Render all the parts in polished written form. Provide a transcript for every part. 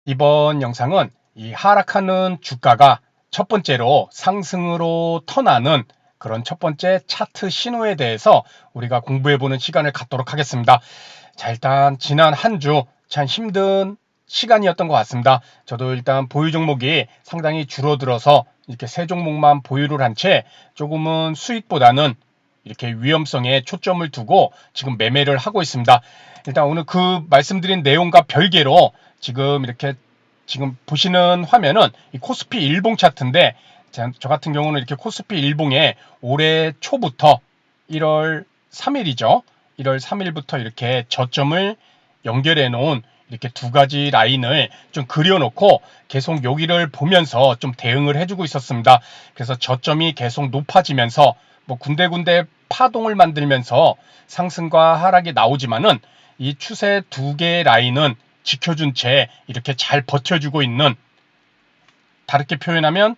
이번 영상은 이 하락하는 주가가 첫 번째로 상승으로 턴하는 그런 첫 번째 차트 신호에 대해서 우리가 공부해보는 시간을 갖도록 하겠습니다. 자, 일단 지난 한 주 참 힘든 시간이었던 것 같습니다. 저도 일단 보유 종목이 상당히 줄어들어서 이렇게 세 종목만 보유를 한 채 조금은 수익보다는 이렇게 위험성에 초점을 두고 지금 매매를 하고 있습니다. 일단 오늘 그 말씀드린 내용과 별개로 지금 이렇게 지금 보시는 화면은 이 코스피 일봉 차트인데, 저 같은 경우는 이렇게 코스피 일봉에 올해 초부터 1월 3일이죠. 1월 3일부터 이렇게 저점을 연결해 놓은 이렇게 두 가지 라인을 좀 그려놓고 계속 여기를 보면서 좀 대응을 해주고 있었습니다. 그래서 저점이 계속 높아지면서 뭐 군데군데 파동을 만들면서 상승과 하락이 나오지만은 이 추세 두 개의 라인은 지켜준 채 이렇게 잘 버텨주고 있는, 다르게 표현하면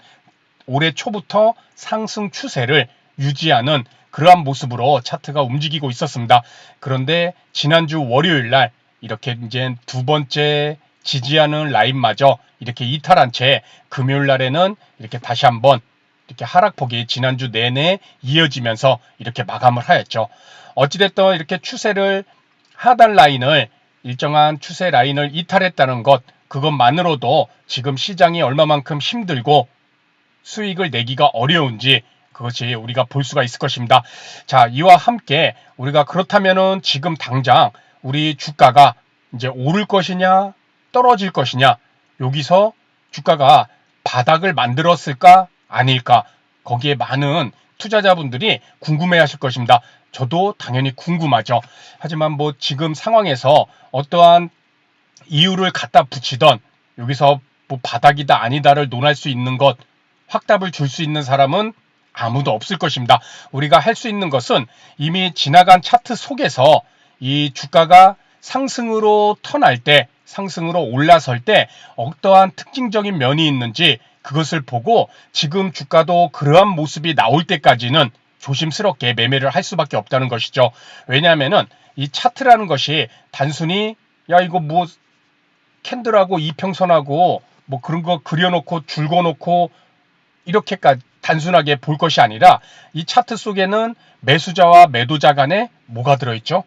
올해 초부터 상승 추세를 유지하는 그러한 모습으로 차트가 움직이고 있었습니다. 그런데 지난주 월요일 날 이렇게 이제 두 번째 지지하는 라인마저 이렇게 이탈한 채 금요일 날에는 이렇게 다시 한번 이렇게 하락폭이 지난주 내내 이어지면서 이렇게 마감을 하였죠. 어찌됐든 이렇게 추세를, 하단 라인을, 일정한 추세 라인을 이탈했다는 것, 그것만으로도 지금 시장이 얼마만큼 힘들고 수익을 내기가 어려운지 그것이 우리가 볼 수가 있을 것입니다. 자, 이와 함께 우리가 그렇다면은 지금 당장 우리 주가가 이제 오를 것이냐 떨어질 것이냐, 여기서 주가가 바닥을 만들었을까 아닐까, 거기에 많은 투자자분들이 궁금해 하실 것입니다. 저도 당연히 궁금하죠. 하지만 뭐 지금 상황에서 어떠한 이유를 갖다 붙이던, 여기서 뭐 바닥이다 아니다를 논할 수 있는 것, 확답을 줄 수 있는 사람은 아무도 없을 것입니다. 우리가 할 수 있는 것은 이미 지나간 차트 속에서 이 주가가 상승으로 턴할 때, 상승으로 올라설 때 어떠한 특징적인 면이 있는지 그것을 보고 지금 주가도 그러한 모습이 나올 때까지는 조심스럽게 매매를 할 수밖에 없다는 것이죠. 왜냐하면은 이 차트라는 것이 단순히 야 이거 뭐 캔들하고 이평선하고 뭐 그런 거 그려놓고 줄거놓고 이렇게까지 단순하게 볼 것이 아니라, 이 차트 속에는 매수자와 매도자 간에 뭐가 들어있죠?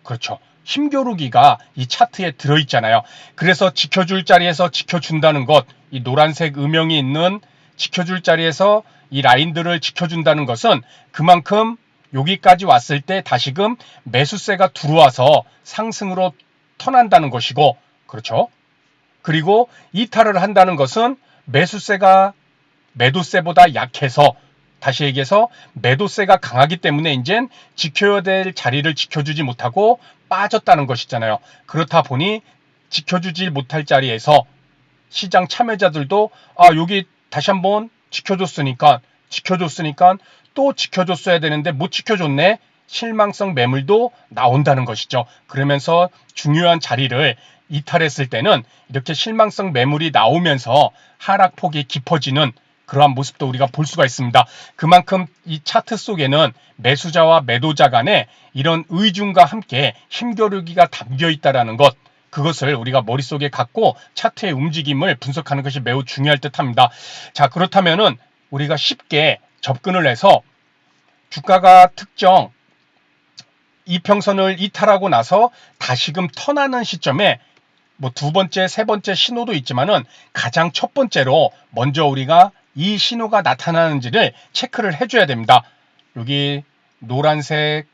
그렇죠. 힘겨루기가 이 차트에 들어있잖아요. 그래서 지켜줄 자리에서 지켜준다는 것, 이 노란색 음영이 있는 지켜줄 자리에서 이 라인들을 지켜준다는 것은 그만큼 여기까지 왔을 때 다시금 매수세가 들어와서 상승으로 턴한다는 것이고, 그렇죠. 그리고 이탈을 한다는 것은 매수세가 매도세보다 약해서, 다시 얘기해서 매도세가 강하기 때문에 이젠 지켜야 될 자리를 지켜주지 못하고 빠졌다는 것이잖아요. 그렇다 보니 지켜주지 못할 자리에서 시장 참여자들도 여기 다시 한번 지켜줬으니까 또 지켜줬어야 되는데 못 지켜줬네, 실망성 매물도 나온다는 것이죠. 그러면서 중요한 자리를 이탈했을 때는 이렇게 실망성 매물이 나오면서 하락폭이 깊어지는 그러한 모습도 우리가 볼 수가 있습니다. 그만큼 이 차트 속에는 매수자와 매도자 간에 이런 의중과 함께 힘겨루기가 담겨 있다는 것, 그것을 우리가 머릿속에 갖고 차트의 움직임을 분석하는 것이 매우 중요할 듯 합니다. 자, 그렇다면은 우리가 쉽게 접근을 해서 주가가 특정 이평선을 이탈하고 나서 다시금 턴하는 시점에 뭐 두 번째, 세 번째 신호도 있지만은 가장 첫 번째로 먼저 우리가 이 신호가 나타나는지를 체크를 해줘야 됩니다. 여기 노란색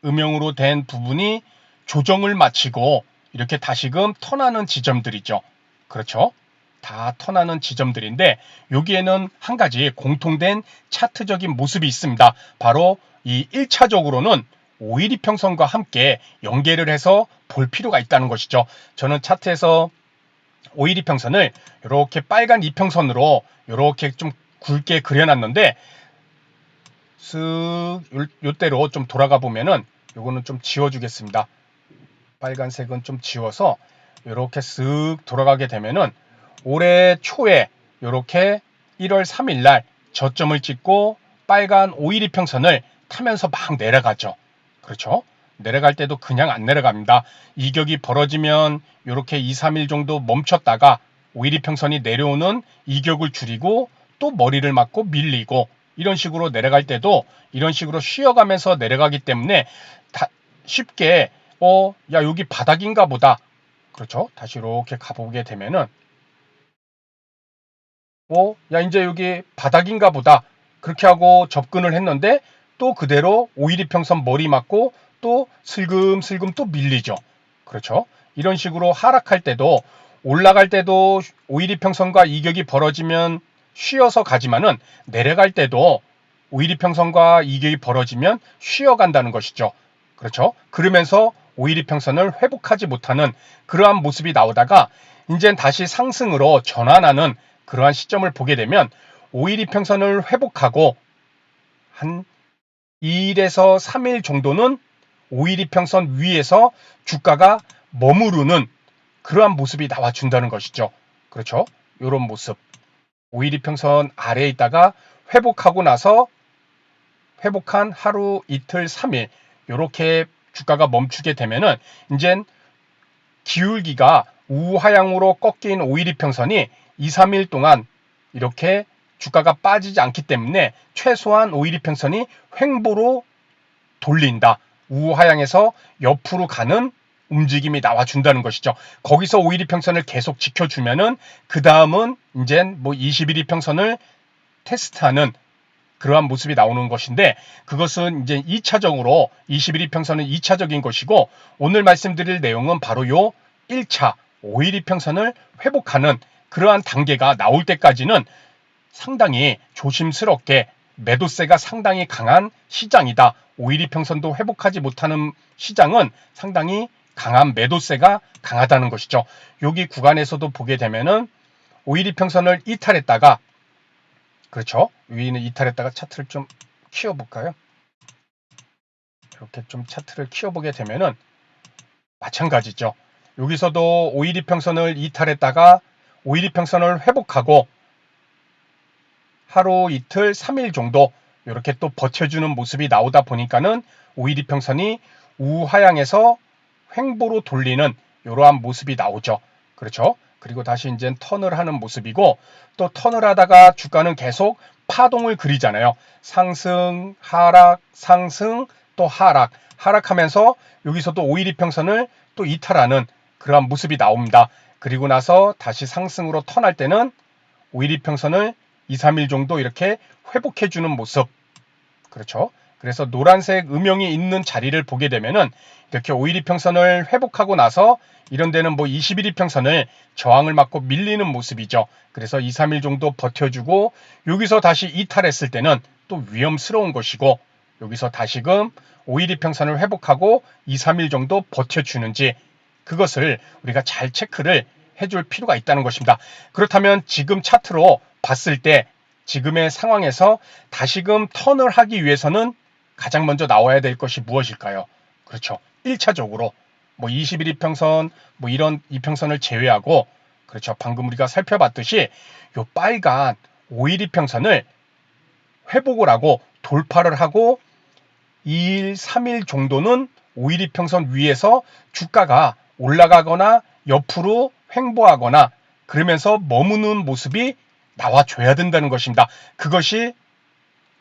음영으로 된 부분이 조정을 마치고 이렇게 다시금 턴하는 지점들이죠. 그렇죠? 다 턴하는 지점들인데 여기에는 한 가지 공통된 차트적인 모습이 있습니다. 바로 이 1차적으로는 5일 이평선과 함께 연계를 해서 볼 필요가 있다는 것이죠. 저는 차트에서 5일 이평선을 이렇게 빨간 이평선으로 이렇게 좀 굵게 그려놨는데, 쓱 요대로 좀 돌아가 보면은 요거는 좀 지워주겠습니다. 빨간색은 좀 지워서 이렇게 쓱 돌아가게 되면은 올해 초에 이렇게 1월 3일 날 저점을 찍고 빨간 5일 이평선을 타면서 막 내려가죠. 그렇죠? 내려갈 때도 그냥 안 내려갑니다. 이격이 벌어지면 이렇게 2, 3일 정도 멈췄다가 5일이평선이 내려오는 이격을 줄이고 또 머리를 맞고 밀리고 이런 식으로 내려갈 때도 이런 식으로 쉬어가면서 내려가기 때문에 쉽게 야 여기 바닥인가 보다. 그렇죠? 다시 이렇게 가보게 되면은 야 이제 여기 바닥인가 보다. 그렇게 하고 접근을 했는데 또 그대로 5일이평선 머리 맞고 또 슬금슬금 또 밀리죠. 그렇죠? 이런 식으로 하락할 때도 올라갈 때도 5일이평선과 이격이 벌어지면 쉬어서 가지만은 내려갈 때도 5일이평선과 이격이 벌어지면 쉬어간다는 것이죠. 그렇죠? 그러면서 5일이평선을 회복하지 못하는 그러한 모습이 나오다가 이젠 다시 상승으로 전환하는 그러한 시점을 보게 되면 5일이평선을 회복하고 한 2일에서 3일 정도는 5일이평선 위에서 주가가 머무르는 그러한 모습이 나와준다는 것이죠. 그렇죠? 이런 모습. 5일이평선 아래에 있다가 회복하고 나서 회복한 하루, 이틀, 3일 이렇게 주가가 멈추게 되면은 이젠 기울기가 우하향으로 꺾인 5일이평선이 2, 3일 동안 이렇게 주가가 빠지지 않기 때문에 최소한 5일이평선이 횡보로 돌린다. 우하향에서 옆으로 가는 움직임이 나와준다는 것이죠. 거기서 5일이평선을 계속 지켜주면은 그 다음은 이제 뭐 21일평선을 테스트하는 그러한 모습이 나오는 것인데 그것은 이제 2차적으로 21일평선은 2차적인 것이고 오늘 말씀드릴 내용은 바로 요 1차 5일이평선을 회복하는 그러한 단계가 나올 때까지는 상당히 조심스럽게 매도세가 상당히 강한 시장이다. 5일이평선도 회복하지 못하는 시장은 상당히 강한 매도세가 강하다는 것이죠. 여기 구간에서도 보게 되면은 5일이평선을 이탈했다가 그렇죠. 위는 이탈했다가 차트를 좀 키워볼까요? 이렇게 좀 차트를 키워보게 되면은 마찬가지죠. 여기서도 5일이평선을 이탈했다가 5일이평선을 회복하고 하루, 이틀, 3일 정도 이렇게 또 버텨주는 모습이 나오다 보니까는 5일이평선이 우하향에서 횡보로 돌리는 이러한 모습이 나오죠. 그렇죠. 그리고 다시 이제 턴을 하는 모습이고 또 턴을 하다가 주가는 계속 파동을 그리잖아요. 상승, 하락, 상승, 또 하락. 하락하면서 여기서도 5일이평선을 또 이탈하는 그러한 모습이 나옵니다. 그리고 나서 다시 상승으로 턴할 때는 5일이평선을 2, 3일 정도 이렇게 회복해주는 모습. 그렇죠. 그래서 노란색 음영이 있는 자리를 보게 되면은 이렇게 5일이평선을 회복하고 나서 이런 데는 뭐 21일평선을 저항을 맞고 밀리는 모습이죠. 그래서 2, 3일 정도 버텨주고 여기서 다시 이탈했을 때는 또 위험스러운 것이고 여기서 다시금 5일이평선을 회복하고 2, 3일 정도 버텨주는지 그것을 우리가 잘 체크를 해줄 필요가 있다는 것입니다. 그렇다면 지금 차트로 봤을 때 지금의 상황에서 다시금 턴을 하기 위해서는 가장 먼저 나와야 될 것이 무엇일까요? 그렇죠. 1차적으로 뭐 21이평선 뭐 이런 이평선을 제외하고 그렇죠. 방금 우리가 살펴봤듯이 요 빨간 5일이평선을 회복을 하고 돌파를 하고 2일, 3일 정도는 5일이평선 위에서 주가가 올라가거나 옆으로 횡보하거나 그러면서 머무는 모습이 나와줘야 된다는 것입니다. 그것이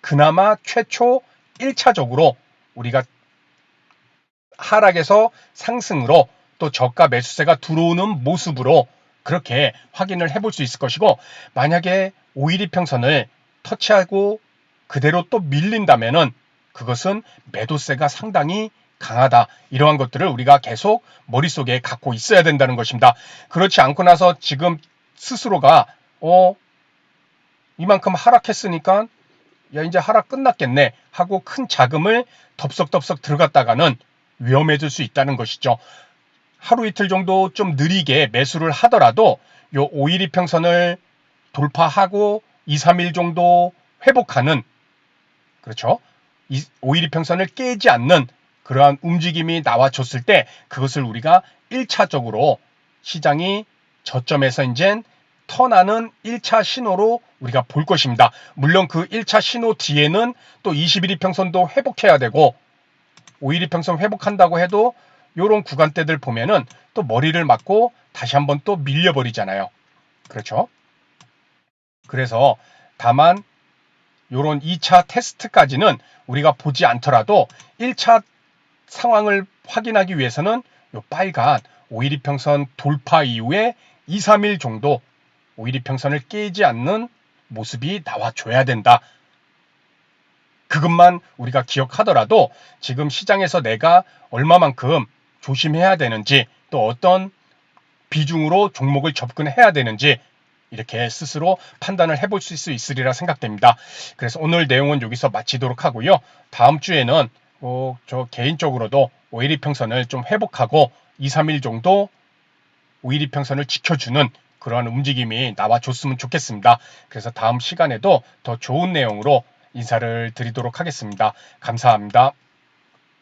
그나마 최초 1차적으로 우리가 하락에서 상승으로 또 저가 매수세가 들어오는 모습으로 그렇게 확인을 해볼 수 있을 것이고 만약에 5일이평선을 터치하고 그대로 또 밀린다면은 그것은 매도세가 상당히 강하다. 이러한 것들을 우리가 계속 머릿속에 갖고 있어야 된다는 것입니다. 그렇지 않고 나서 지금 스스로가 이만큼 하락했으니까 야 이제 하락 끝났겠네 하고 큰 자금을 덥석덥석 들어갔다가는 위험해질 수 있다는 것이죠. 하루 이틀 정도 좀 느리게 매수를 하더라도 요 5일이평선을 돌파하고 2, 3일 정도 회복하는 그렇죠. 5일이평선을 깨지 않는 그러한 움직임이 나와줬을 때 그것을 우리가 1차적으로 시장이 저점에서 이제 턴하는 1차 신호로 우리가 볼 것입니다. 물론 그 1차 신호 뒤에는 또 21일평선도 회복해야 되고 5일 이평선 회복한다고 해도 요런 구간대들 보면은 또 머리를 맞고 다시 한번 또 밀려버리잖아요. 그렇죠? 그래서 다만 요런 2차 테스트까지는 우리가 보지 않더라도 1차 상황을 확인하기 위해서는 요 빨간 5일 이평선 돌파 이후에 2, 3일 정도 5일 이평선을 깨지 않는 모습이 나와줘야 된다. 그것만 우리가 기억하더라도 지금 시장에서 내가 얼마만큼 조심해야 되는지, 또 어떤 비중으로 종목을 접근해야 되는지 이렇게 스스로 판단을 해볼 수 있으리라 생각됩니다. 그래서 오늘 내용은 여기서 마치도록 하고요. 다음 주에는 저 개인적으로도 5일 이평선을 좀 회복하고 2, 3일 정도 5일 이평선을 지켜주는 그러한 움직임이 나와줬으면 좋겠습니다. 그래서 다음 시간에도 더 좋은 내용으로 인사를 드리도록 하겠습니다. 감사합니다.